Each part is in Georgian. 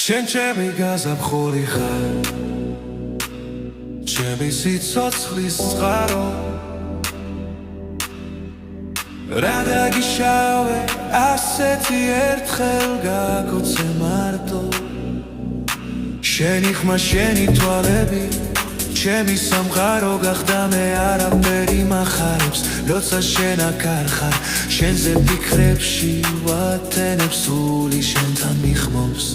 შენ ჩემი გაზაფხული ხარ, ჩემი სიცოცხლის წყარო. რა დაგიშავე ასეთი ერთხელ გაგოცე მარტო. შენი ხმა, შენი თვალები, ჩემი სამყარო გახდა, მე არაფერი მახარებს, როცა შენ აქ არ ხარ. შენზე ფიქრებში ვათენებ, სული შენთან მიხმობს.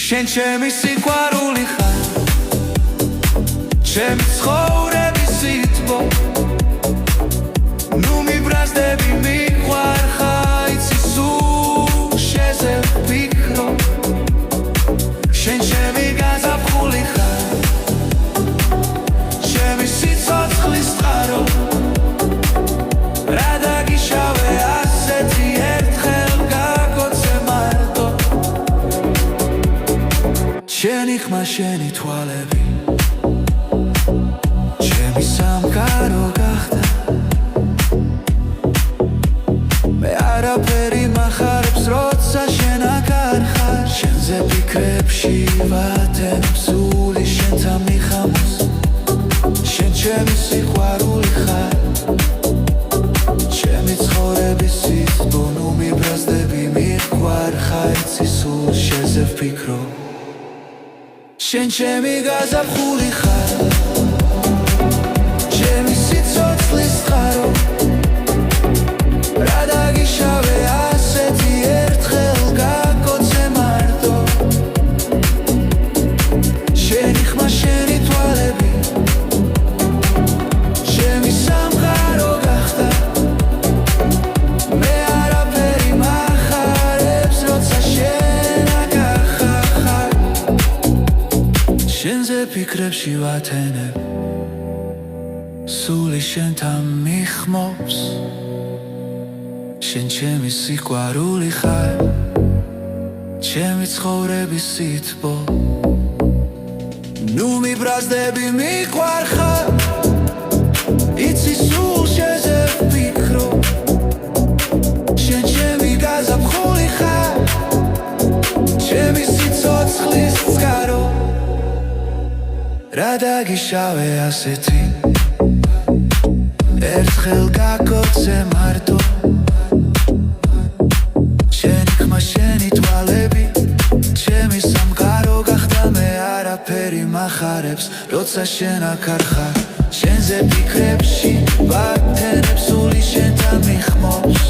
შენ ჩემი სიყვარული ხარ, ჩემი ცხოვრების სითბო. ნუ მიბრაზდები, მიყვარ ხარ, იცი სულ შეზე ვფიქრობ. შენ ჩემი გაზაფხული ხარ, ჩემი სიცოცხლის წყარო. რა დაგიშავე ასეთი ერთხელ გაგოცე მარტო. შენი ხმა, შენი თვალები, ჩემი სამყარო გახდა, მე არაფერი მახარებს, როცა შენ აქ არ ხარ. შენზე ფიქრებში ვათენებ, სული შენთან მიხამოს. შენ ჩემი სიყვარული ხარ, ჩემი ცხოვრების სითბო. ნუ მიბრაზდები, მიყვარ ხარ, იცი სულ შეზე ვფიქრობ. შენ ჩემი გაზაფხული ხარ, ჩემი სიცოცხლის წყარო. რა დაგიშავე ასეთი ერთხელ გაგოცე მარტო. შენი ხმა, შენი თვალები, ჩემი სამყარო გახდა, მე არაფერი მახარებს, როცა შენ აქ ხარ. შენზე ფიქრებში ვათენებ, სული შენთან მიხმობს. შენ ჩემი სიყვარული ხარ, ჩემი ცხოვრების სითბო. ნუ მიბრაზდები, მიყვარ ხარ, იცი სულ შეზე ვფიქრობ. შენ ჩემი გაზაფხული ხარ, ჩემი სიცოცხლის წყარო. რა დაგიშავე ასეთი ერთხელ გაგოცე მარტო. შენი ხმა, შენი თვალები, ჩემი სამყარო გახდა, მე არაფერი მახარებს, როცა შენ აქ არ ხარ. შენზე ფიქრებში ვათენებ, სული შენთან მიხმობს.